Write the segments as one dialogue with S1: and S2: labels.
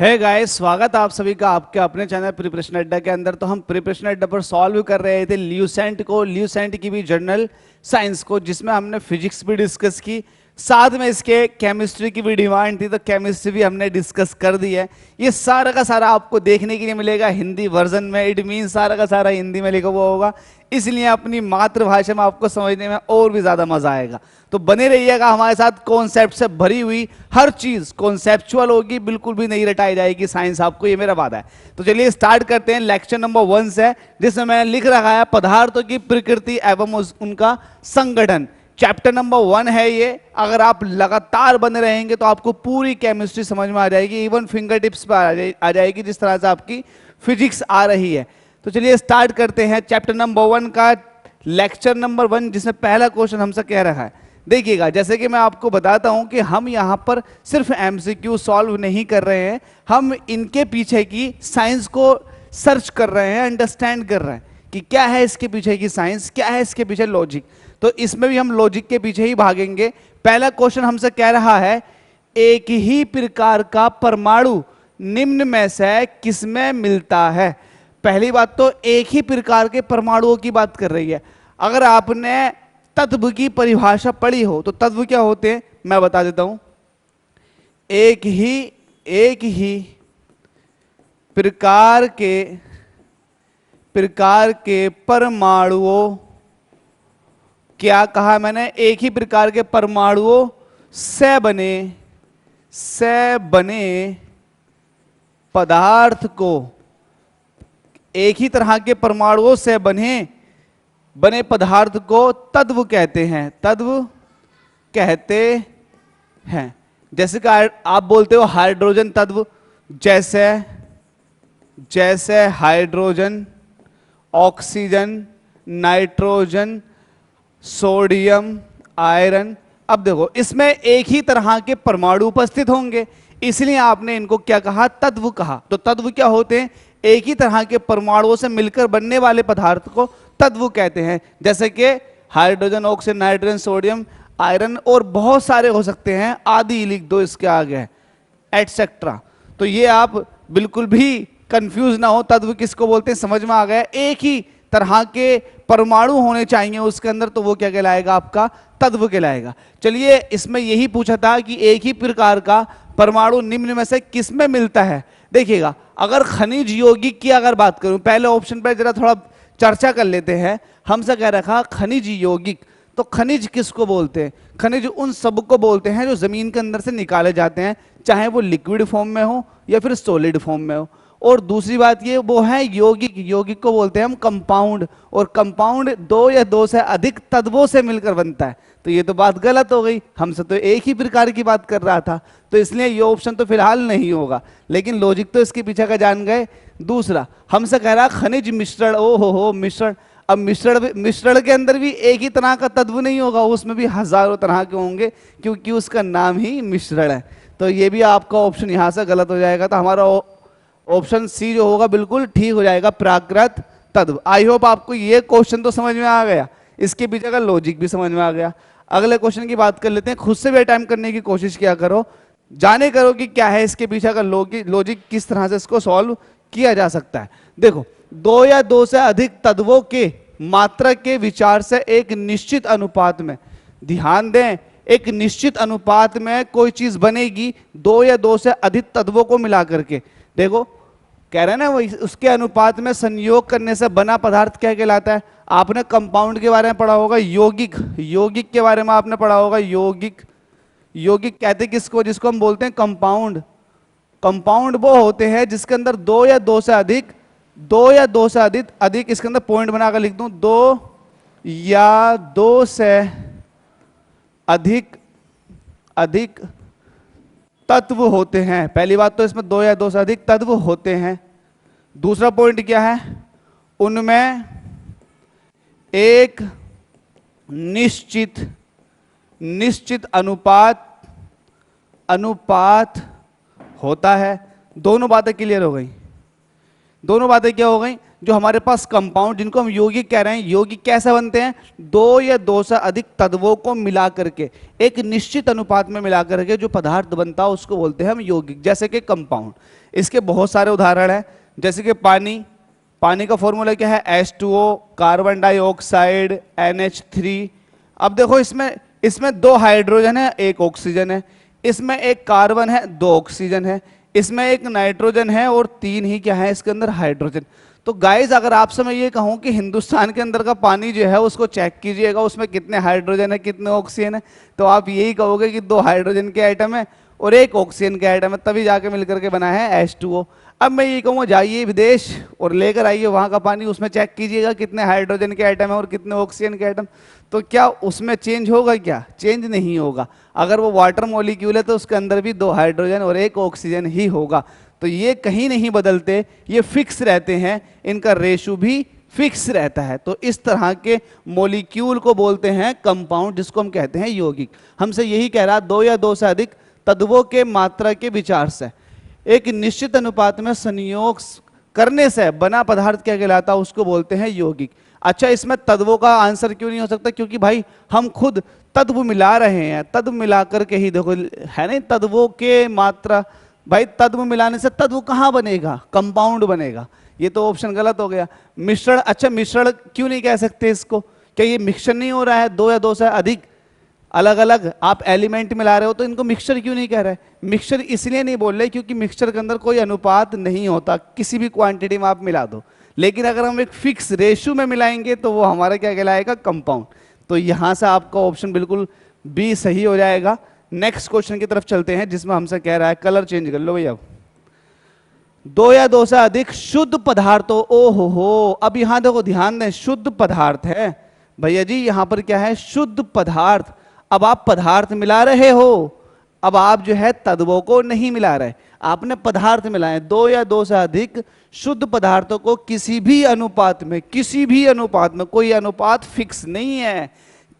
S1: है गाइस, स्वागत आप सभी का आपके अपने चैनल प्रिपरेशन अड्डा के अंदर। तो हम प्रिपरेशन अड्डा पर सॉल्व कर रहे थे ल्यूसेंट की भी जर्नल साइंस को, जिसमें हमने फिजिक्स भी डिस्कस की, साथ में इसके केमिस्ट्री की भी डिमांड थी तो केमिस्ट्री भी हमने डिस्कस कर दी है। ये सारा का सारा आपको देखने के लिए मिलेगा हिंदी वर्जन में। इट मीन सारा का सारा हिंदी में लिखा हुआ होगा, इसलिए अपनी मातृभाषा में आपको समझने में और भी ज्यादा मजा आएगा। तो बने रहिएगा हमारे साथ। कॉन्सेप्ट से भरी हुई हर चीज कॉन्सेप्चुअल होगी, बिल्कुल भी नहीं रटाई जाएगी साइंस, आपको ये मेरा वादा है। तो चलिए स्टार्ट करते हैं। लेक्चर नंबर 1 से, जिसमें मैंने लिख रखा है पदार्थों की प्रकृति एवं उनका संगठन। चैप्टर नंबर 1 है ये। अगर आप लगातार बने रहेंगे तो आपको पूरी केमिस्ट्री समझ में आ जाएगी, इवन फिंगर टिप्स पर आ जाएगी, जिस तरह से आपकी फिजिक्स आ रही है। तो चलिए स्टार्ट करते हैं चैप्टर नंबर 1 का लेक्चर नंबर 1, जिसमें पहला क्वेश्चन हमसे कह रहा है। देखिएगा, जैसे कि मैं आपको बताता हूं कि हम यहां पर सिर्फ एमसीक्यू सॉल्व नहीं कर रहे हैं, हम इनके पीछे की साइंस को सर्च कर रहे हैं, अंडरस्टैंड कर रहे हैं कि क्या है इसके पीछे की साइंस, क्या है इसके पीछे लॉजिक। तो इसमें भी हम लॉजिक के पीछे ही भागेंगे। पहला क्वेश्चन हमसे कह रहा है, एक ही प्रकार का परमाणु निम्न में से किसमें मिलता है। पहली बात तो एक ही प्रकार के परमाणुओं की बात कर रही है। अगर आपने तत्व की परिभाषा पढ़ी हो तो तत्व क्या होते हैं मैं बता देता हूं। एक ही प्रकार के परमाणुओं, क्या कहा मैंने, एक ही प्रकार के परमाणुओं से बने पदार्थ को, एक ही तरह के परमाणुओं से बने पदार्थ को तत्व कहते हैं। तत्व कहते हैं। जैसे कि आप बोलते हो हाइड्रोजन तत्व, जैसे hydrogen, oxygen, nitrogen, sodium, iron. अब देखो, इसमें एक ही तरह के परमाणु उपस्थित होंगे, इसलिए आपने इनको क्या कहा, तत्व कहा। तो तत्व क्या होते हैं, एक ही तरह के परमाणुओं से मिलकर बनने वाले पदार्थ को तत्व कहते हैं। जैसे कि hydrogen, oxygen, nitrogen, sodium, iron, और बहुत सारे हो सकते हैं, आदि लिख दो इसके आगे, एटसेट्रा। तो ये आप बिल्कुल भी कंफ्यूज ना हो, तत्व किसको बोलते हैं समझ में आ गया। एक ही तरह के परमाणु होने चाहिए उसके अंदर, तो वो क्या कहलाएगा, आपका तत्व कहलाएगा। चलिए, इसमें यही पूछा था कि एक ही प्रकार का परमाणु निम्न में से किसमें मिलता है। देखिएगा, अगर खनिज यौगिक की अगर बात करूं, पहले ऑप्शन पर जरा थोड़ा चर्चा कर लेते हैं। हमसे कह रखा खनिज यौगिक, तो खनिज किसको बोलते हैं, खनिज उन सब को बोलते हैं जो जमीन के अंदर से निकाले जाते हैं, चाहे वो लिक्विड फॉर्म में हो या फिर सॉलिड फॉर्म में हो। और दूसरी बात ये वो है यौगिक को बोलते हैं हम कंपाउंड, और कंपाउंड 2 या 2 से अधिक तत्वों से मिलकर बनता है। तो ये तो बात गलत हो गई, हमसे तो एक ही प्रकार की बात कर रहा था, तो इसलिए ये ऑप्शन तो फिलहाल नहीं होगा, लेकिन लॉजिक तो इसके पीछे का जान गए। दूसरा हमसे कह रहा खनिज मिश्रण, ओ हो मिश्रण। अब मिश्रण के अंदर भी एक ही तरह का तत्व नहीं होगा, उसमें भी हजारों तरह के होंगे, क्योंकि उसका नाम ही मिश्रण है। तो ये भी आपका ऑप्शन यहां से गलत हो जाएगा। तो हमारा ऑप्शन सी जो होगा बिल्कुल ठीक हो जाएगा, प्राकृत तत्व। आई होप आपको ये क्वेश्चन तो समझ में आ गया, इसके पीछे का लॉजिक भी समझ में आ गया। अगले क्वेश्चन की बात कर लेते हैं। खुद से भी अटेम्प्ट करने की कोशिश किया करो, जाने करो कि क्या है इसके पीछे का लॉजिक, किस तरह से इसको सॉल्व किया जा सकता है। देखो, 2 या 2 से अधिक तत्वों के मात्रा के विचार से एक निश्चित अनुपात में, ध्यान दें, एक निश्चित अनुपात में कोई चीज बनेगी 2 या 2 से अधिक तत्वों को मिला करके। देखो, कह रहे हैं ना, वो उसके अनुपात में संयोग करने से बना पदार्थ क्या कहलाता है। आपने कंपाउंड के बारे में पढ़ा होगा, यौगिक के बारे में आपने पढ़ा होगा। यौगिक कहते किसको, जिसको हम बोलते हैं कंपाउंड। कंपाउंड वो होते हैं जिसके अंदर 2 या 2 से अधिक, इसके अंदर पॉइंट बनाकर लिख दूं, 2 या 2 से अधिक तत्व होते हैं। पहली बात तो इसमें 2 या 2 से अधिक तत्व होते हैं। दूसरा पॉइंट क्या है, उनमें एक निश्चित अनुपात होता है। दोनों बातें क्लियर हो गई। दोनों बातें क्या हो गई? जो हमारे पास कंपाउंड जिनको हम यौगिक कह रहे हैं, यौगिक कैसे बनते हैं? दो या दो से अधिक तत्वों को मिला करके, एक निश्चित अनुपात में मिला करके जो पदार्थ बनता है उसको बोलते हैं हम यौगिक, जैसे कि कंपाउंड। इसके बहुत सारे उदाहरण हैं, जैसे कि पानी। पानी का फॉर्मूला क्या है? H2O, carbon dioxide, NH3। अब देखो इसमें दो हाइड्रोजन है, एक ऑक्सीजन है, इसमें एक कार्बन है, दो ऑक्सीजन है, इसमें एक नाइट्रोजन है और तीन ही क्या है इसके अंदर? हाइड्रोजन। तो गाइस अगर आपसे मैं ये कहूं कि हिंदुस्तान के अंदर का पानी जो है उसको चेक कीजिएगा, उसमें कितने हाइड्रोजन है कितने ऑक्सीजन है, तो आप यही कहोगे कि दो हाइड्रोजन के आइटम है और एक ऑक्सीजन के आइटम है, तभी जाके मिलकर के बना है H2O। अब मैं ये कहूँगा जाइए विदेश और लेकर आइए वहाँ का पानी, उसमें चेक कीजिएगा कितने हाइड्रोजन के आइटम है और कितने ऑक्सीजन के आइटम, तो क्या उसमें चेंज होगा? क्या चेंज नहीं होगा। अगर वो वाटर मॉलिक्यूल है तो उसके अंदर भी दो हाइड्रोजन और एक ऑक्सीजन ही होगा। तो ये कहीं नहीं बदलते, ये फिक्स रहते हैं, इनका रेशो भी फिक्स रहता है। तो इस तरह के मॉलिक्यूल को बोलते हैं कंपाउंड, जिसको हम कहते हैं यौगिक। हमसे यही कह रहा, दो या दो से अधिक तत्वों के मात्रा के विचार से एक निश्चित अनुपात में संयोग करने से बना पदार्थ क्या कहलाता, उसको बोलते हैं यौगिक। अच्छा, इसमें तत्वों का आंसर क्यों नहीं हो सकता? क्योंकि भाई हम खुद तत्व मिला रहे हैं, तत्व मिलाकर के ही देखो है ना, तत्वों के मात्रा। भाई तत्व मिलाने से तत्व कहाँ बनेगा? कंपाउंड बनेगा। ये तो ऑप्शन गलत हो गया। मिश्रण, अच्छा मिश्रण क्यों नहीं कह सकते इसको? क्या ये मिक्सचर नहीं हो रहा है? दो या दो से अधिक अलग अलग आप एलिमेंट मिला रहे हो, तो इनको मिक्सचर क्यों नहीं कह रहे? मिक्सचर इसलिए नहीं बोल रहे क्योंकि मिक्सचर के अंदर कोई अनुपात नहीं होता, किसी भी क्वांटिटी में आप मिला दो। लेकिन अगर हम एक फिक्स रेशियो में मिलाएंगे तो वो हमारा क्या कहलाएगा? कंपाउंड। तो यहां से आपका ऑप्शन बिल्कुल बी सही हो जाएगा। नेक्स्ट क्वेश्चन की तरफ चलते हैं, जिसमें हमसे कह रहा है, कलर चेंज कर लो भैया, दो या दो से अधिक शुद्ध पदार्थों। ओ हो, अब यहां देखो ध्यान दें, शुद्ध पदार्थ है भैया जी, यहां पर क्या है? शुद्ध पदार्थ। अब आप पदार्थ मिला रहे हो, अब आप जो है तत्वों को नहीं मिला रहे, आपने पदार्थ मिलाए। दो या दो से अधिक शुद्ध पदार्थों को किसी भी अनुपात में, किसी भी अनुपात में, कोई अनुपात फिक्स नहीं है,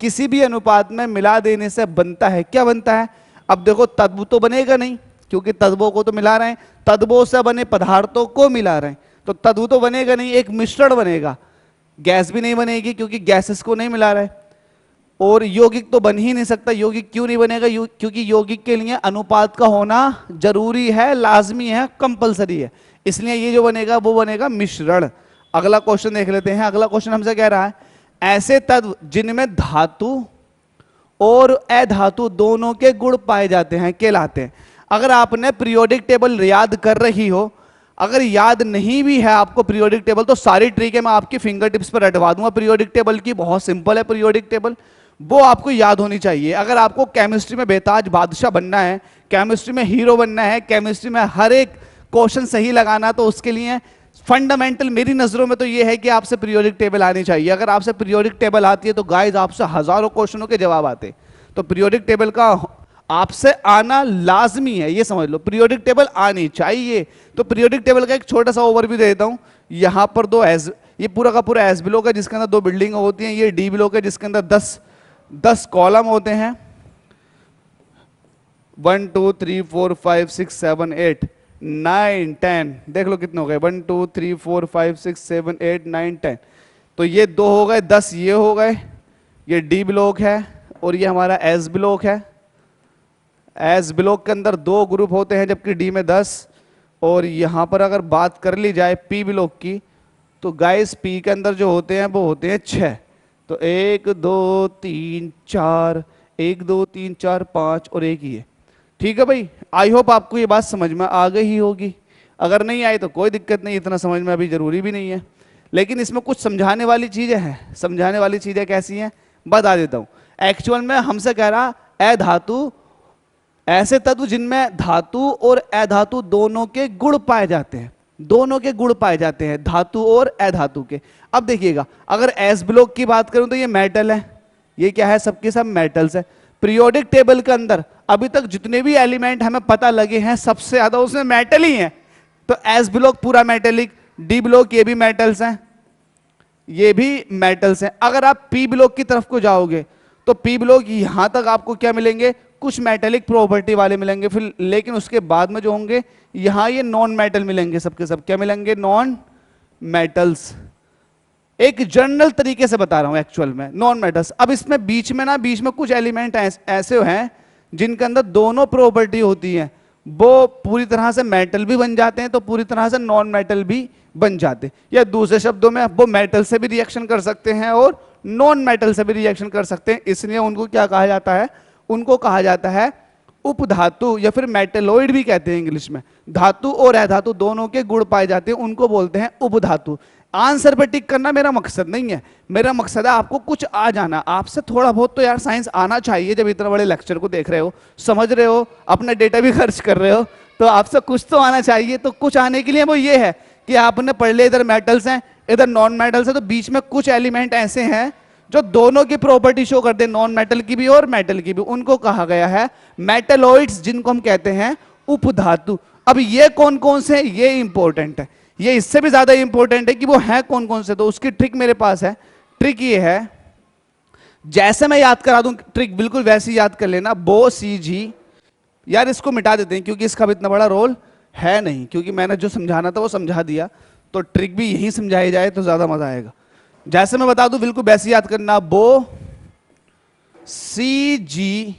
S1: किसी भी अनुपात में मिला देने से बनता है। क्या बनता है? अब देखो तत्व तो बनेगा नहीं, क्योंकि तत्वों को तो मिला रहे हैं, तत्वों से बने पदार्थों को मिला रहे हैं, तो तत्व तो बनेगा नहीं, एक मिश्रण बनेगा। गैस भी नहीं बनेगी क्योंकि गैसेस को नहीं मिला रहे। और यौगिक तो बन ही नहीं सकता। यौगिक क्यों नहीं बनेगा? क्योंकि यौगिक के लिए अनुपात का होना जरूरी है, लाजमी है, कंपलसरी है, इसलिए ये जो बनेगा वो बनेगा मिश्रण। अगला क्वेश्चन देख लेते हैं। अगला क्वेश्चन हमसे कह रहा है, ऐसे तत्व जिनमें धातु और अधातु दोनों के गुण पाए जाते हैं कहलाते हैं। अगर आपने पीरियोडिक टेबल याद कर रही हो, अगर याद नहीं भी है आपको पीरियोडिक टेबल, तो सारी ट्रिक है मैं आपकी फिंगर टिप्स पर रटवा दूंगा पीरियोडिक टेबल की। बहुत सिंपल है पीरियोडिक टेबल, वो आपको याद होनी चाहिए। अगर आपको केमिस्ट्री में बेताज बादशाह बनना है, केमिस्ट्री में हीरो बनना है, केमिस्ट्री में हर एक क्वेश्चन सही लगाना, तो उसके लिए फंडामेंटल मेरी नजरों में तो ये है कि आपसे पीरियोडिक टेबल आनी चाहिए। अगर आपसे पीरियोडिक टेबल आती है तो गाइस आपसे हजारों क्वेश्चनों के जवाब आते। तो पीरियोडिक टेबल का आपसे आना लाजमी है, ये समझ लो, पीरियोडिक टेबल आनी चाहिए। तो पीरियोडिक टेबल का एक छोटा सा ओवरव्यू दे देता हूं। यहां पर दो एस, ये पूरा का पूरा एस ब्लॉक है जिसके अंदर दो बिल्डिंग होती हैं। ये डी ब्लॉक है जिसके अंदर 10 कॉलम होते हैं। 1 2 3 4 5 6 7 8 9 10, देख लो कितने हो गए, 1 2 3 4 5 6 7 8 9 10। तो ये दो हो गए, 10 ये हो गए, ये डी ब्लॉक है और ये हमारा एस ब्लॉक है। एस ब्लॉक के अंदर 2 ग्रुप होते हैं जबकि डी में 10। और यहां पर अगर बात कर ली जाए पी ब्लॉक की, तो गाइस पी के अंदर जो होते हैं वो होते हैं 6। तो 1 2 3 4, 1 2 3 4 5 और एक ही है। ठीक है भाई, आई होप आपको ये बात समझ में आ गई ही होगी। अगर नहीं आई तो कोई दिक्कत नहीं, इतना समझ में अभी जरूरी भी नहीं है। लेकिन इसमें कुछ समझाने वाली चीजें हैं। समझाने वाली चीजें कैसी हैं बता देता हूं। एक्चुअल में हमसे कह रहा अधातु, ऐसे तत्व जिनमें धातु और अधातु दोनों के गुण पाए जाते हैं, दोनों के गुण पाए जाते हैं, धातु और अधातु के। अब देखिएगा, अगर एस ब्लॉक की बात करूं तो ये मेटल है, ये क्या है, सबके सब मेटल्स है। पीरियोडिक टेबल के अंदर अभी तक जितने भी एलिमेंट हमें पता लगे हैं सबसे ज्यादा उसमें मेटल ही है। तो एस ब्लॉक पूरा मेटेलिक, डी ब्लॉक ये भी मेटल्स हैं, ये भी मेटल्स हैं। अगर आप पी ब्लॉक की तरफ को जाओगे तो पी ब्लॉक यहां तक आपको क्या मिलेंगे, कुछ मेटेलिक प्रॉपर्टी वाले मिलेंगे फिर, लेकिन उसके बाद में जो होंगे यहां ये नॉन मेटल मिलेंगे, सबके सब क्या मिलेंगे, नॉन मेटल्स, एक जनरल तरीके से बता रहा हूं एक्चुअल में, नॉन मेटल्स। अब इसमें बीच में कुछ एलिमेंट ऐसे हैं जिनके अंदर दोनों प्रॉपर्टी होती है, वो पूरी तरह से मेटल भी बन जाते हैं तो पूरी तरह से नॉन मेटल भी बन जाते हैं, या दूसरे शब्दों में वो मेटल से भी रिएक्शन कर सकते हैं और नॉन मेटल से भी रिएक्शन कर सकते हैं। इसलिए उनको क्या कहा जाता है, उनको कहा जाता है उपधातु, या फिर मेटेलॉइड भी कहते हैं इंग्लिश में। धातु और अधातु दोनों के गुण पाए जाते हैं, उनको बोलते हैं उपधातु। आंसर पे टिक करना मेरा मकसद नहीं है, मेरा मकसद है आपको कुछ आ जाना। आपसे थोड़ा बहुत तो यार साइंस आना चाहिए, जब इतना बड़े लेक्चर को देख रहे हो, समझ रहे हो, अपना डेटा भी खर्च कर रहे हो, तो आपसे कुछ तो आना चाहिए। तो कुछ आने के लिए वो ये है कि आपने पढ़ लिया इधर मेटल्स हैं इधर नॉन मेटल्स है, तो बीच में कुछ एलिमेंट ऐसे हैं जो दोनों की प्रॉपर्टी शो करते हैं, नॉन मेटल की भी और मेटल की भी, उनको कहा गया है मेटलॉइड्स, जिनको हम कहते हैं उपधातु। अब ये कौन कौन से हैं, ये इंपॉर्टेंट है, ये इससे भी ज्यादा इंपॉर्टेंट है कि वो है कौन कौन से। तो उसकी ट्रिक मेरे पास है। ट्रिक ये है, जैसे मैं याद करा दूं ट्रिक बिल्कुल वैसी याद कर लेना। बो सी जी, यार इसको मिटा देते हैं क्योंकि इसका भी इतना बड़ा रोल है नहीं, क्योंकि मैंने जो समझाना था वो समझा दिया, तो ट्रिक भी यही समझाई जाए तो ज्यादा मजा आएगा। जैसे मैं बता दूं बिल्कुल वैसे याद करना। बो सी जी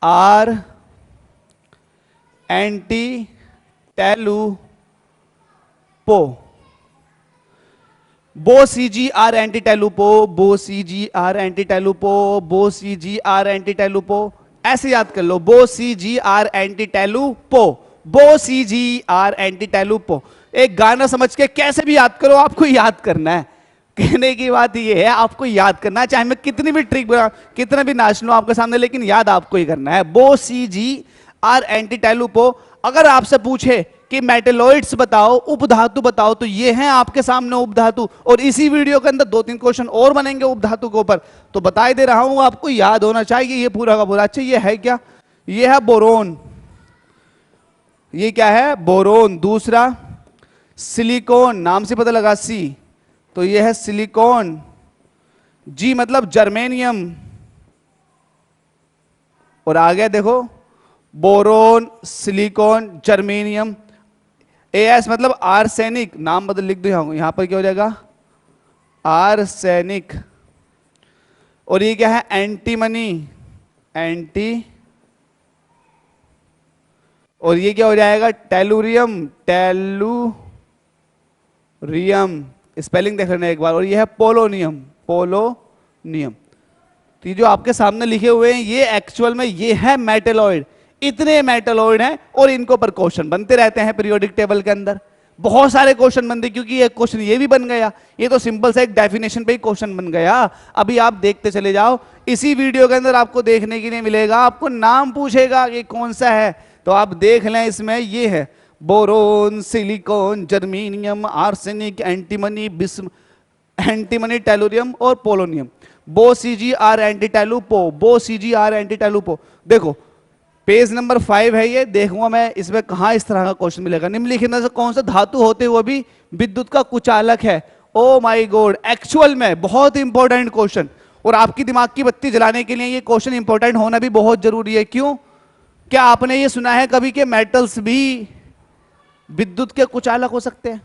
S1: आर एंटी टेलू पो, बो सी जी आर एंटी टेलुपो, बो सी जी आर एंटी टेलुपो, बो सी जी आर एंटी टेलुपो, ऐसे याद कर लो। बो सी जी आर एंटी टेलुपो, बो सी जी आर एंटी टेलुपो। एक गाना समझ के कैसे भी याद करो, आपको याद करना है। कहने की बात ये है, आपको याद करना है, चाहे मैं कितनी भी ट्रिक कितना भी नाच लूं आपके सामने, लेकिन याद आपको ही करना है। बो सी जी आर एंटी टेलुपो। अगर आपसे पूछे कि मेटलॉइड्स बताओ, उपधातु बताओ, तो ये हैं आपके सामने उपधातु। और इसी वीडियो के अंदर 2-3 क्वेश्चन और बनेंगे उपधातु के ऊपर, तो बता दे रहा हूं आपको याद होना चाहिए ये पूरा का पूरा। अच्छा ये है क्या, ये है बोरोन, ये क्या है बोरोन। दूसरा सिलिकॉन, नाम से पता लगा सी, तो ये है सिलिकॉन। जी मतलब जर्मेनियम, और आगे देखो बोरोन सिलिकॉन जर्मेनियम। एस मतलब आर्सेनिक, नाम बदल लिख दो यहां पर क्या हो जाएगा आर्सेनिक। और ये क्या है एंटीमनी, एंटी, और ये क्या हो जाएगा टेलुरियम, टेलुरियम, स्पेलिंग देख लेना एक बार। और ये है पोलोनियम, पोलोनियम। तो ये जो आपके सामने लिखे हुए हैं ये एक्चुअल में ये है मेटलॉइड। इतने मेटलॉइड हैं और इनको पर क्वेश्चन बनते रहते हैं पीरियोडिक टेबल के अंदर, बहुत सारे क्वेश्चन बनते, क्योंकि एक क्वेश्चन ये भी बन गया, ये तो सिंपल सा एक डेफिनेशन पे ही क्वेश्चन बन गया। अभी आप देखते चले जाओ, इसी वीडियो के अंदर आपको देखने के लिए मिलेगा, आपको नाम पूछेगा कि कौन सा है, तो आप देख लें। इसमें ये है boron silicon germanium arsenic antimony bismuth, antimony tellurium और पोलोनियम। बो सी जी आर एंटी टेलुपो, बो सी जी आर एंटी टेलुपो। देखो पेज नंबर 5 है ये, देखूंगा मैं इसमें कहां इस तरह का क्वेश्चन मिलेगा। निम्नलिखित में से कौन सा धातु होते हुए भी विद्युत का कुचालक है। ओ माय गॉड, एक्चुअल में बहुत इंपॉर्टेंट क्वेश्चन, और आपकी दिमाग की बत्ती जलाने के लिए ये क्वेश्चन इंपॉर्टेंट होना भी बहुत जरूरी है। क्यों, क्या आपने ये सुना है कभी कि मेटल्स भी विद्युत के कुचालक हो सकते हैं,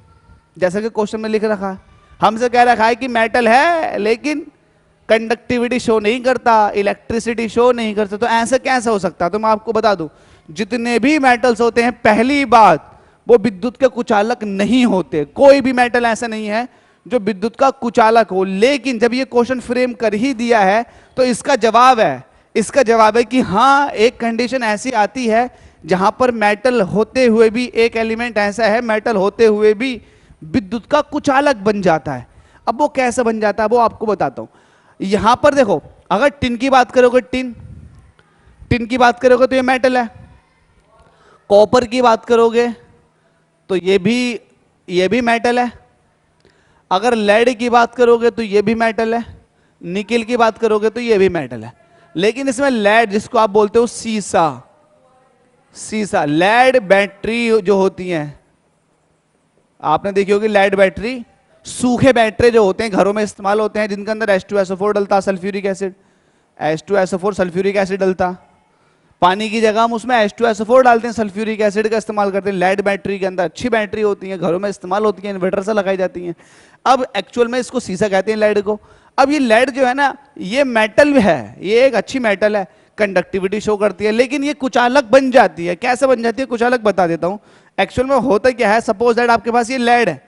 S1: जैसा कि क्वेश्चन में लिख रखा है। हमसे कह रखा है कि मेटल है लेकिन कंडक्टिविटी शो नहीं करता, इलेक्ट्रिसिटी शो नहीं करता, तो ऐसे कैसे हो सकता है। तो मैं आपको बता दूं, जितने भी मेटल्स होते हैं, पहली बात वो विद्युत के कुचालक नहीं होते। कोई भी मेटल ऐसा नहीं है जो विद्युत का कुचालक हो। लेकिन जब ये क्वेश्चन फ्रेम कर ही दिया है तो इसका जवाब है, इसका जवाब है कि हाँ एक कंडीशन ऐसी आती है जहां पर मेटल होते हुए भी, एक एलिमेंट ऐसा है मेटल होते हुए भी विद्युत का कुचालक बन जाता है। अब वो कैसे बन जाता है वो आपको बताता हूं। यहां पर देखो, अगर टिन की बात करोगे, टिन की बात करोगे तो ये मेटल है। कॉपर की बात करोगे तो ये भी मेटल है। अगर लेड की बात करोगे तो ये भी मेटल है। निकेल की बात करोगे तो ये भी मेटल है। लेकिन इसमें लेड, जिसको आप बोलते हो सीसा, लेड बैटरी जो होती हैं, आपने देखी होगी लेड बैटरी, सूखे बैटरी जो होते हैं घरों में इस्तेमाल होते हैं, जिनके अंदर H2SO4 डलता, sulphuric acid, H2SO4 sulphuric acid डलता। पानी की जगह हम उसमें H2SO4 डालते हैं, सल्फ्यूरिक एसिड का इस्तेमाल करते हैं। लेड बैटरी के अंदर अच्छी बैटरी होती है, घरों में इस्तेमाल होती है, इन्वर्टर से लगाई जाती हैं। अब एक्चुअल में इसको सीसा कहते हैं लेड को। अब ये लेड जो है ना, ये मेटल है, ये एक अच्छी मेटल है, कंडक्टिविटी शो करती है, लेकिन ये कुचालक बन जाती है। कैसे बन जाती है कुचालक, बता देता हूं। एक्चुअल में होता क्या है, सपोज दैट आपके पास ये लेड है,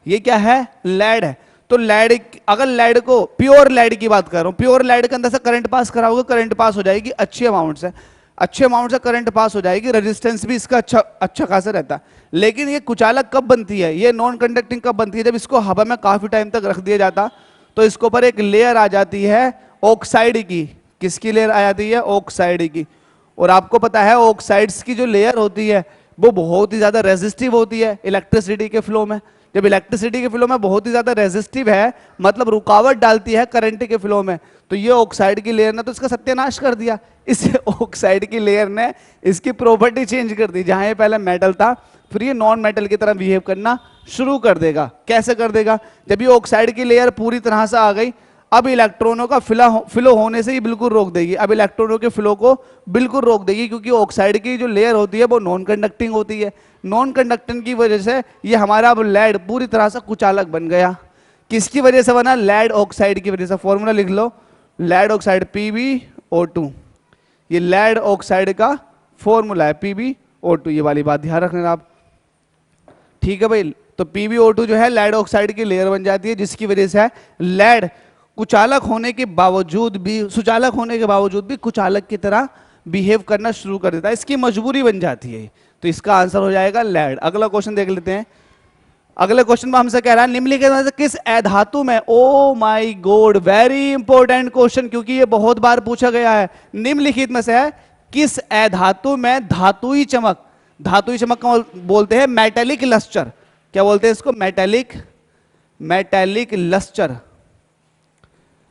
S1: ये क्या है, लेड है। तो लेड, अगर लेड को, प्योर लेड की बात कर रहा हूं, प्योर लेड के अंदर से करंट पास कराओगे, करंट पास हो जाएगी अच्छी अमाउंट से, अच्छे अमाउंट से करंट पास हो जाएगी, रेजिस्टेंस भी इसका अच्छा खासा रहता है। लेकिन ये कुचालक कब बनती है, ये नॉन कंडक्टिंग कब बनती है, जब इसको हवा में काफी टाइम तक रख दिया जाता, तो इसके ऊपर एक लेयर आ जाती है ऑक्साइड की। किसकी लेयर आ जाती है, ऑक्साइड की। और आपको पता है ऑक्साइड्स की जो लेयर होती है वो बहुत ही ज्यादा रेजिस्टिव होती है इलेक्ट्रिसिटी के फ्लो में। जब इलेक्ट्रिसिटी के फ्लो में बहुत ही ज्यादा रेजिस्टिव है, मतलब रुकावट डालती है करंट के फ्लो में, तो ये ऑक्साइड की लेयर ने तो इसका सत्यानाश कर दिया। इस ऑक्साइड की लेयर ने इसकी प्रॉपर्टी चेंज कर दी। जहां ये पहले मेटल था, फिर ये नॉन मेटल की तरह बिहेव करना शुरू कर देगा। कैसे कर देगा, जब ये ऑक्साइड की लेयर पूरी तरह से आ गई, अब इलेक्ट्रॉनों का फ्लो होने से ही बिल्कुल रोक देगी। अब इलेक्ट्रॉनों के फ्लो को बिल्कुल रोक देगी, क्योंकि ऑक्साइड की जो लेयर होती है वो नॉन कंडक्टिंग होती है। नॉन कंडक्टिंग की वजह से ये हमारा अब लेड पूरी तरह से कुचालक बन गया। किसकी वजह से बना, लेड ऑक्साइड की वजह से। फॉर्मूला लिख लो, लेड ऑक्साइड PbO2, ये लेड ऑक्साइड का फॉर्मूला है PbO2। ये वाली बात ध्यान रखना आप, ठीक है भाई। तो PbO2 जो है लेड ऑक्साइड की लेयर बन जाती है, जिसकी वजह से लेड कुचालक होने के बावजूद भी, सुचालक होने के बावजूद भी कुचालक की तरह बिहेव करना शुरू कर देता है। इसकी मजबूरी बन जाती है। तो इसका आंसर हो जाएगा लेड। अगला क्वेश्चन देख लेते हैं। अगले क्वेश्चन में हमसे कह रहा है निम्नलिखित में से किस अधातु में, oh my God, very important question, क्योंकि ये बहुत बार पूछा गया है। निम्नलिखित में से है किस अधातु में धातुई चमक, धातुई चमक को बोलते हैं मेटेलिक लस्टर। क्या बोलते हैं इसको, मेटेलिक लस्टर।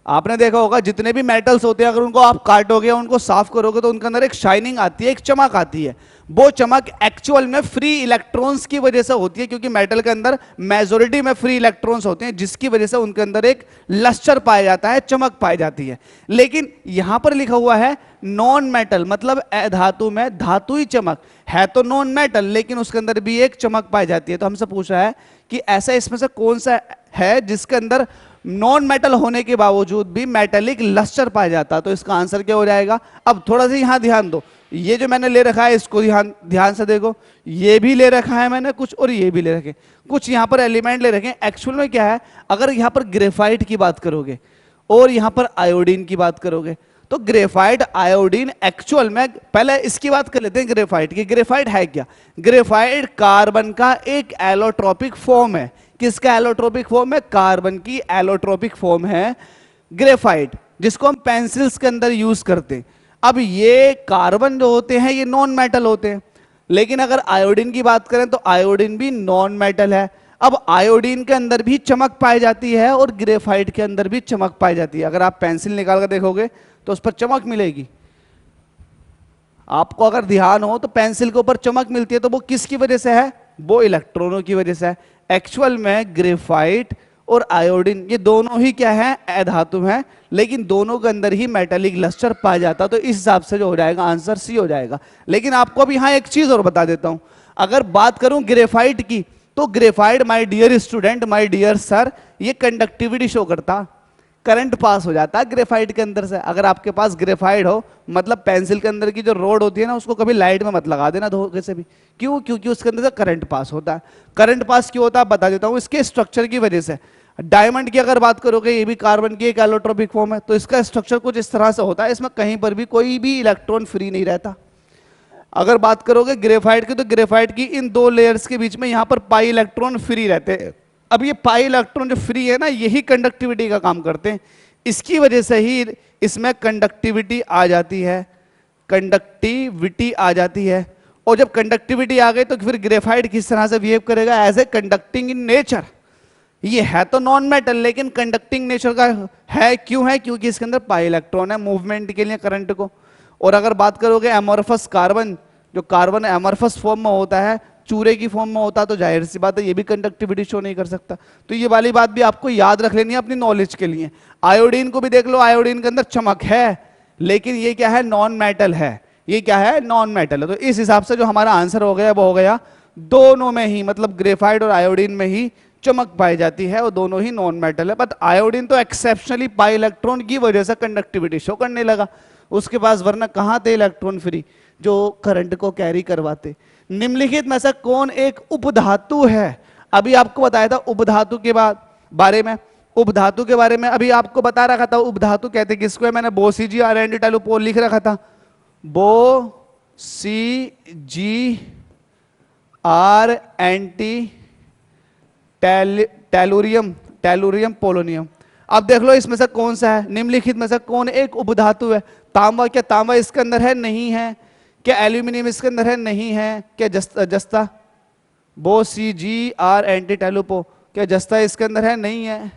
S1: आपने देखा होगा जितने भी मेटल्स होते हैं, अगर उनको आप काटोगे, उनको साफ करोगे, तो उनके अंदर एक शाइनिंग आती है, एक चमक आती है। वो चमक एक्चुअल में फ्री इलेक्ट्रॉन्स की वजह से होती है, क्योंकि मेटल के अंदर मेजॉरिटी में फ्री इलेक्ट्रॉन्स होते हैं, जिसकी वजह से उनके अंदर एक लस्टर पाया जाता है, चमक पाई जाती है। लेकिन यहां पर लिखा हुआ है नॉन मेटल, मतलब अधातु में धातुई चमक है, तो नॉन मेटल, लेकिन उसके अंदर भी एक चमक पाई जाती है। तो हमसे पूछ रहा है कि ऐसा इसमें से कौन सा है जिसके अंदर नॉन मेटल होने के बावजूद भी मेटेलिक लस्टर पाया जाता। तो इसका आंसर क्या हो जाएगा। अब थोड़ा सा यहां ध्यान दो, ये जो मैंने ले रखा है इसको ध्यान से देखो, ये भी ले रखा है मैंने कुछ, और ये भी ले रखे कुछ, यहां पर एलिमेंट ले रखे हैं। एक्चुअल में क्या है, अगर यहां पर ग्रेफाइट की बात करोगे और यहां पर आयोडीन की बात करोगे, तो ग्रेफाइट आयोडीन एक्चुअल में, पहले इसकी बात कर लेते हैं ग्रेफाइट की। ग्रेफाइट है क्या, ग्रेफाइट कार्बन का एक एलोट्रोपिक फॉर्म है। किसका एलोट्रोपिक फॉर्म है, कार्बन की एलोट्रोपिक फॉर्म है ग्रेफाइट, जिसको हम पेंसिल्स के अंदर यूज करते हैं। अब ये कार्बन जो होते हैं ये नॉन मेटल होते हैं, लेकिन अगर आयोडीन की बात करें तो आयोडीन भी नॉन मेटल है। अब आयोडीन के अंदर भी चमक पाई जाती है और ग्रेफाइट के अंदर भी चमक पाई जाती है। अगर आप पेंसिल निकाल कर देखोगे तो उस पर चमक मिलेगी। आपको अगर ध्यान हो तो पेंसिल के ऊपर चमक मिलती है, तो वो किसकी वजह से है, वो इलेक्ट्रॉनों की वजह से है। एक्चुअल में ग्रेफाइट और आयोडीन ये दोनों ही क्या है, अधातु हैं, लेकिन दोनों के अंदर ही मेटेलिक लस्टर पाया जाता। तो इस हिसाब से जो हो जाएगा आंसर सी हो जाएगा। लेकिन आपको अब यहां एक चीज और बता देता हूं, अगर बात करूं ग्रेफाइट की, तो graphite, my dear student, my dear sir, ये कंडक्टिविटी शो करता, करंट पास हो जाता है ग्रेफाइट के अंदर से। अगर आपके पास ग्रेफाइट हो, मतलब पेंसिल के अंदर की जो रोड होती है ना, उसको कभी लाइट में मत लगा देना धोखे से भी। क्यों, क्योंकि उसके अंदर से करंट पास होता है। करंट पास क्यों होता है बता देता हूं, इसके स्ट्रक्चर की वजह से। डायमंड की अगर बात करोगे, ये भी कार्बन की एक एलोट्रोपिक फॉर्म है, तो इसका स्ट्रक्चर कुछ इस तरह से होता है, इसमें कहीं पर भी कोई भी इलेक्ट्रॉन फ्री नहीं रहता। अगर बात करोगे ग्रेफाइट की, तो ग्रेफाइट की इन दो लेयर्स के बीच में यहां पर पाई इलेक्ट्रॉन फ्री रहते हैं। अब ये पाई इलेक्ट्रॉन जो फ्री है ना, यही कंडक्टिविटी का काम करते हैं। इसकी वजह से ही इसमें कंडक्टिविटी आ जाती है, कंडक्टिविटी आ जाती है। और जब कंडक्टिविटी आ गई तो फिर ग्रेफाइट किस तरह से बिहेव करेगा, as a conducting in nature. ये है तो नॉन मेटल, लेकिन कंडक्टिंग नेचर का है। क्यों है, क्योंकि इसके अंदर पाई इलेक्ट्रॉन है मूवमेंट के लिए, करंट को। और अगर बात करोगे एमोर्फस कार्बन, जो कार्बन एमोर्फस फॉर्म में होता है, चूरे की फॉर्म में होता, तो जाहिर सी बात है ये भी कंडक्टिविटी शो नहीं कर सकता। तो ये वाली बात भी आपको याद रख लेनी है अपनी नॉलेज के लिए। आयोडीन को भी देख लो, आयोडीन के अंदर चमक है, लेकिन ये क्या है, नॉन मेटल है। ये क्या है, नॉन मेटल है। तो इस हिसाब से जो हमारा आंसर हो गया वो हो गया दोनों में ही, मतलब ग्रेफाइट और आयोडीन में ही चमक पाई जाती है, और दोनों ही नॉन मेटल है। बट आयोडीन तो एक्सेप्शनली पाई इलेक्ट्रॉन की वजह से कंडक्टिविटी शो करने लगा, उसके पास वरना कहां थे इलेक्ट्रॉन फ्री जो करंट को कैरी करवाते। निम्नलिखित में से कौन एक उपधातु है, अभी आपको बताया था उपधातु के बारे में, उपधातु के बारे में अभी आपको बता रखा था। उपधातु कहते किसको है, मैंने बोसीजी आर एंटी टैलुपोल लिख रखा था, बो सी जी आर एंटी टेलुरियम, टेलुरियम पोलोनियम। अब देख लो इसमें से कौन सा है, निम्नलिखित में से कौन एक उपधातु है। तांबा, क्या तांबा इसके अंदर है, नहीं है। क्या एल्यूमिनियम इसके अंदर है, नहीं है। क्या जस्ता, बो सी जी आर एंटी टेलुपो, क्या जस्ता इसके अंदर है, नहीं है।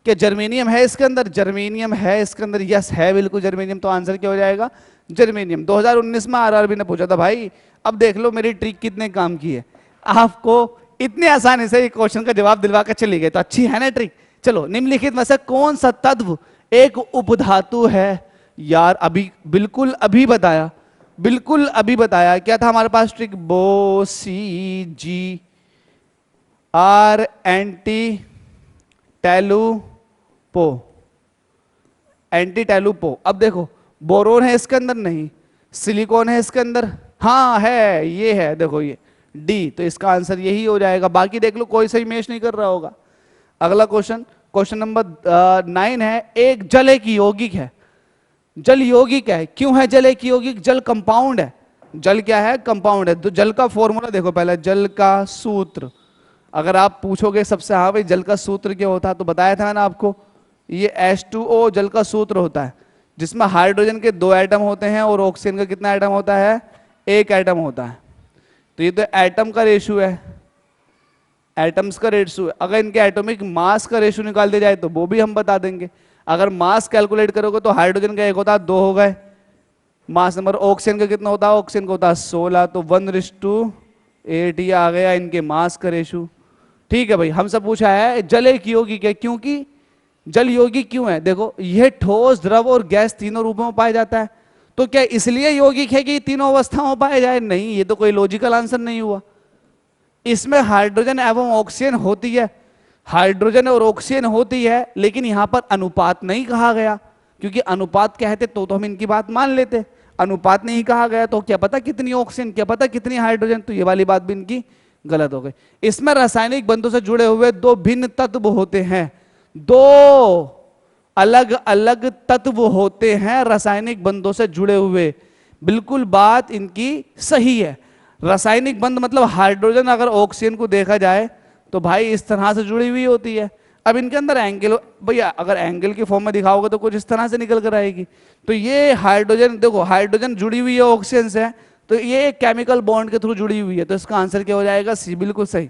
S1: क्या जर्मेनियम है इसके अंदर, जर्मेनियम है इसके अंदर, यस है बिल्कुल जर्मेनियम। तो आंसर क्या हो जाएगा, जर्मेनियम। 2019 में आरआरबी ने पूछा था भाई। अब देख लो मेरी ट्रिक कितने काम की है, आपको इतने आसानी से क्वेश्चन का जवाब दिलवा कर चली गई, तो अच्छी है ना ट्रिक। चलो, निम्नलिखित में से कौन सा तत्व एक उपधातु है, यार अभी बिल्कुल अभी बताया, बिल्कुल अभी बताया। क्या था हमारे पास ट्रिक, बो सी जी आर एंटी टैलुपो, एंटी टैलुपो। अब देखो बोरोन है इसके अंदर, नहीं। सिलिकॉन है इसके अंदर, हाँ है, ये है, देखो ये डी। तो इसका आंसर यही हो जाएगा। बाकी देख लो कोई सही मैच नहीं कर रहा होगा। अगला क्वेश्चन, क्वेश्चन नंबर 9 है, एक जल एक यौगिक है। जल यौगिक है, क्यों है जल एक यौगिक, जल कंपाउंड है। जल क्या है, कंपाउंड है। तो जल का फॉर्मूला देखो पहले, जल का सूत्र। अगर आप पूछोगे सबसे, हाँ भाई जल का सूत्र क्या होता है, तो बताया था ना आपको, ये H2O जल का सूत्र होता है, जिसमें हाइड्रोजन के 2 एटम होते हैं और ऑक्सीजन का कितना एटम होता है, 1 एटम होता है। तो ये तो एटम का रेशियो है, एटम्स का रेशियो है। अगर इनके एटॉमिक मास का रेशियो निकाल दिया जाए तो वो भी हम बता देंगे। अगर मास कैलकुलेट करोगे तो हाइड्रोजन का 1 होता है, 2 हो गए मास नंबर। ऑक्सीजन का कितना होता है, ऑक्सीजन का होता है 16, तो 1:8 ये आ गया इनके मास का रेशियो। ठीक है भाई, हमसे पूछा है जल एक यौगिक है, क्योंकि जल यौगिक क्यों है, देखो यह ठोस, द्रव और गैस तीनों रूपों में पाया जाता है। तो क्या इसलिए यौगिक है कि तीनों अवस्थाओं में पाया जाए, नहीं, ये तो कोई लॉजिकल आंसर नहीं हुआ। इसमें हाइड्रोजन एवं ऑक्सीजन होती है, हाइड्रोजन और ऑक्सीजन होती है, लेकिन यहां पर अनुपात नहीं कहा गया, क्योंकि अनुपात कहते तो हम इनकी बात मान लेते। अनुपात नहीं कहा गया तो क्या पता कितनी ऑक्सीजन, क्या पता कितनी हाइड्रोजन, तो ये वाली बात भी इनकी गलत हो गई। इसमें रासायनिक बंधों से जुड़े हुए 2 भिन्न तत्व होते हैं, 2 अलग अलग तत्व होते हैं रासायनिक बंधों से जुड़े हुए, बिल्कुल बात इनकी सही है। रासायनिक बंध मतलब हाइड्रोजन अगर ऑक्सीजन को देखा जाए तो भाई इस तरह से जुड़ी हुई होती है। अब इनके अंदर एंगल, भैया अगर एंगल की फॉर्म में दिखाओगे तो कुछ इस तरह से निकल कर आएगी। तो ये हाइड्रोजन, देखो हाइड्रोजन जुड़ी हुई है ऑक्सीजन से, तो ये एक केमिकल बॉन्ड के थ्रू जुड़ी हुई है, तो इसका आंसर क्या हो जाएगा, सी, बिल्कुल सही।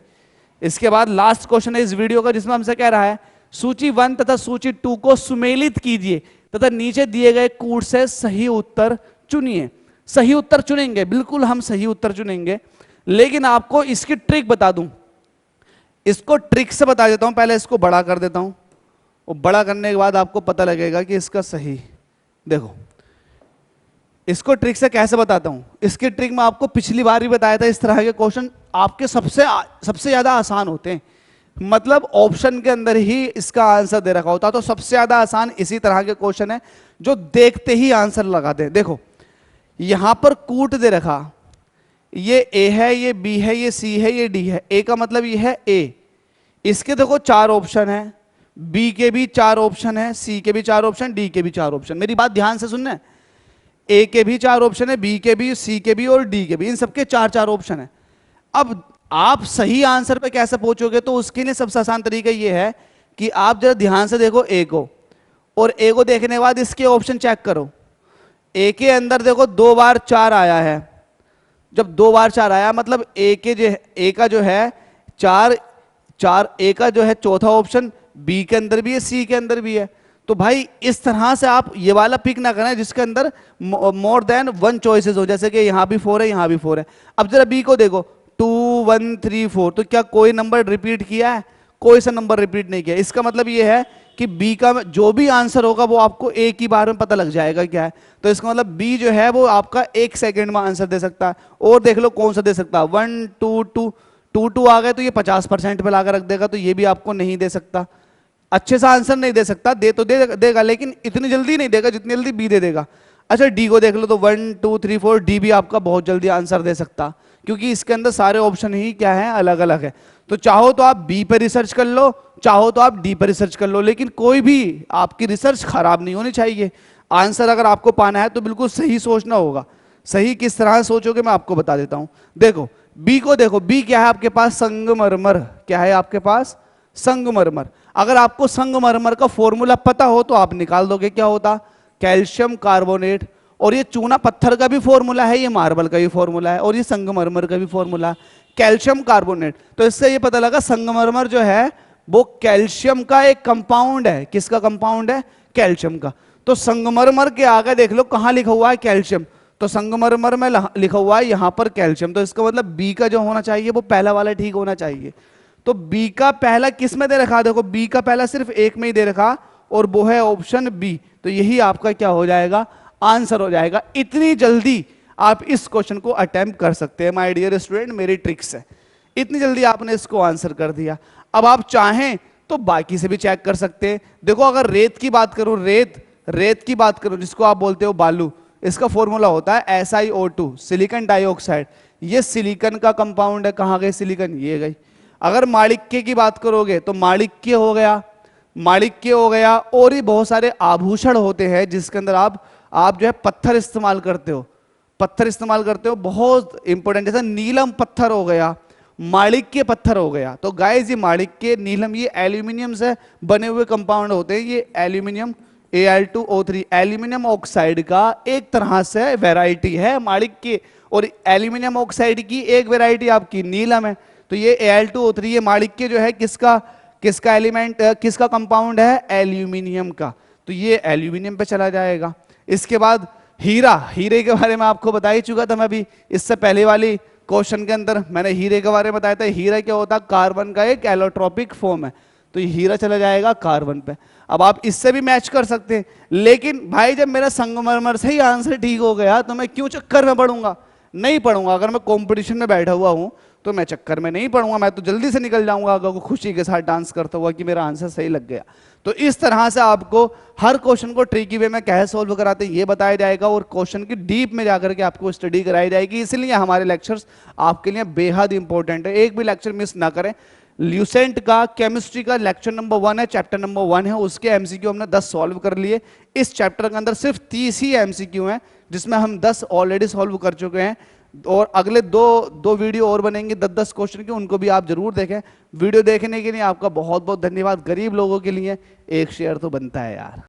S1: इसके बाद लास्ट क्वेश्चन है इस वीडियो का, जिसमें हमसे कह रहा है सूची 1 तथा सूची 2 को सुमेलित कीजिए तथा नीचे दिए गए कूट से सही उत्तर चुनिए। सही उत्तर चुनेंगे, बिल्कुल हम सही उत्तर चुनेंगे, लेकिन आपको इसकी ट्रिक बता दूं, इसको ट्रिक से बता देता हूं। पहले इसको बड़ा कर देता हूं, और बड़ा करने के बाद आपको पता लगेगा कि इसका सही। देखो इसको ट्रिक से कैसे बताता हूं, इसकी ट्रिक में आपको पिछली बार भी बताया था, इस तरह के क्वेश्चन आपके सबसे ज्यादा आसान होते हैं, मतलब ऑप्शन के अंदर ही इसका आंसर दे रखा होता, तो सबसे ज्यादा आसान इसी तरह के क्वेश्चन है जो देखते ही आंसर लगाते हैं। देखो यहां पर कूट दे रखा, ये ए है, ये बी है, ये सी है, ये डी है। ए का मतलब ये है ए, इसके देखो 4 ऑप्शन है, बी के भी 4 ऑप्शन है, सी के भी 4 ऑप्शन, डी के भी 4 ऑप्शन। मेरी बात ध्यान से सुनना है, ए के भी 4 ऑप्शन है, बी के भी, सी के भी और डी के भी, इन सबके 4 ऑप्शन है। अब आप सही आंसर पे कैसे पहुंचोगे, तो उसके लिए सबसे आसान तरीका यह है कि आप जरा ध्यान से देखो ए को, और ए को देखने के बाद इसके ऑप्शन चेक करो। ए के अंदर देखो 2 बार 4 आया है, जब 2 बार 4 आया मतलब ए का जो है 4 ए का जो है चौथा ऑप्शन बी के अंदर भी है, सी के अंदर भी है। तो भाई इस तरह से आप ये वाला पिक ना करें जिसके अंदर मोर देन 1 चॉइसेस हो, जैसे कि यहां भी 4 है, यहां भी 4 है। अब जरा बी को देखो 2 1 3 4, तो क्या कोई नंबर रिपीट किया है, कोई सा नंबर रिपीट नहीं किया। इसका मतलब ये है कि बी का जो भी आंसर होगा वो आपको एक ही बार में पता लग जाएगा क्या है। तो इसका मतलब बी जो है वो आपका 1 सेकंड में आंसर दे सकता है। और देख लो कौन सा दे सकता है, 1 2 2 2 2 आ गए तो ये 50% पे लाकर रख देगा, तो ये भी आपको नहीं दे सकता। अच्छे सा आंसर नहीं दे सकता, दे तो देगा लेकिन इतनी जल्दी नहीं देगा जितनी जल्दी बी दे देगा। अच्छा डी को देख लो तो 1 2 3 4 डी भी आपका बहुत जल्दी आंसर दे सकता, क्योंकि इसके अंदर सारे ऑप्शन ही क्या है, अलग अलग है। तो चाहो तो आप बी पर रिसर्च कर लो, चाहो तो आप डी पर रिसर्च कर लो, लेकिन कोई भी आपकी रिसर्च खराब नहीं होनी चाहिए। आंसर अगर आपको पाना है तो बिल्कुल सही सोचना होगा। सही किस तरह सोचोगे मैं आपको बता देता हूं। देखो बी को देखो, बी क्या है आपके पास, संगमरमर। क्या है आपके पास, संगमरमर। अगर आपको संगमरमर का फॉर्मूला पता हो तो आप निकाल दोगे, क्या होता, कैल्शियम कार्बोनेट। और ये चूना पत्थर का भी फॉर्मूला है, ये मार्बल का भी फॉर्मूला है, और ये संगमरमर का भी फॉर्मूला है, कैल्शियम कार्बोनेट। तो इससे ये पता लगा संगमरमर जो है वो कैल्शियम का एक कंपाउंड है। किसका कंपाउंड है, कैल्शियम का। तो संगमरमर के आगे देख लो कहां लिखा हुआ है, कैल्शियम। तो संगमरमर में लिखा हुआ है यहां पर कैल्शियम, तो इसका मतलब बी का जो होना चाहिए वो पहला वाला ठीक होना चाहिए। तो बी का पहला किस में दे रखा, देखो बी का पहला सिर्फ एक में ही दे रखा, और वो है ऑप्शन बी। तो यही आपका क्या हो जाएगा, आंसर हो जाएगा। इतनी जल्दी आप इस क्वेश्चन को अटेम्प्ट कर सकते हैं माय डियर स्टूडेंट, मेरी ट्रिक्स है। इतनी जल्दी आपने इसको आंसर कर दिया। अब आप चाहें तो बाकी से भी चेक कर सकते हैं। देखो अगर रेत की बात करूं, रेत की बात करूं जिसको आप बोलते हो बालू, इसका फॉर्मूला होता है SiO2, सिलिकॉन डाइऑक्साइड। ये सिलिकॉन का कंपाउंड है। कहां गई सिलिकॉन, ये गई। अगर माणिक्य की बात करोगे तो माणिक्य हो गया, माणिक्य हो गया। और ही बहुत सारे आभूषण होते हैं जिसके अंदर आप जो है पत्थर इस्तेमाल करते हो, पत्थर इस्तेमाल करते हो, बहुत इंपॉर्टेंट। जैसे नीलम पत्थर हो गया, माणिक्य पत्थर हो गया। तो गाइस ये माणिक्य, नीलम, ये एल्यूमिनियम से बने हुए कंपाउंड होते हैं। ये एल्यूमिनियम Al2O3 एल्यूमिनियम ऑक्साइड का एक तरह से वैरायटी है माणिक्य, और एल्यूमिनियम ऑक्साइड की एक वैरायटी आपकी नीलम है। तो ये Al2O3, ये माणिक्य जो है किसका एलिमेंट, किसका कंपाउंड है, एल्यूमिनियम का। तो ये एल्यूमिनियम पे चला जाएगा। इसके बाद हीरा, हीरे के बारे में आपको बता ही चुका था मैं भी, इससे पहले वाली क्वेश्चन के अंदर मैंने हीरे के बारे में बताया था। हीरा क्या होता है, कार्बन का एक एलोट्रोपिक फॉर्म है। तो ये हीरा चला जाएगा कार्बन पे। अब आप इससे भी मैच कर सकते हैं, लेकिन भाई जब मेरा संगमरमर से ही आंसर ठीक हो गया तो मैं क्यों चक्कर में पढ़ूंगा, नहीं पढ़ूंगा। अगर मैं कंपटीशन में बैठा हुआ हूं तो मैं चक्कर में नहीं पढ़ूंगा, मैं तो जल्दी से निकल जाऊंगा अगर खुशी के साथ डांस करता हुआ कि मेरा आंसर सही लग गया। तो इस तरह से आपको हर क्वेश्चन को ट्रिकी वे में कैसे सोल्व कराते हैं ये बताया जाएगा, और क्वेश्चन की डीप में जाकर के आपको स्टडी कराई जाएगी। इसलिए हमारे लेक्चर्स आपके लिए बेहद इंपॉर्टेंट है, एक भी लेक्चर मिस ना करें। ल्यूसेंट का केमिस्ट्री का लेक्चर नंबर 1 है, चैप्टर नंबर 1 है, उसके एमसीक्यू हमने 10 सॉल्व कर लिए। इस चैप्टर के अंदर सिर्फ 30 ही एमसीक्यू हैं, जिसमें हम 10 ऑलरेडी सॉल्व कर चुके हैं। और अगले दो वीडियो और बनेंगे 10-10 क्वेश्चन के, उनको भी आप जरूर देखें। वीडियो देखने के लिए आपका बहुत बहुत धन्यवाद। गरीब लोगों के लिए एक शेयर तो बनता है यार।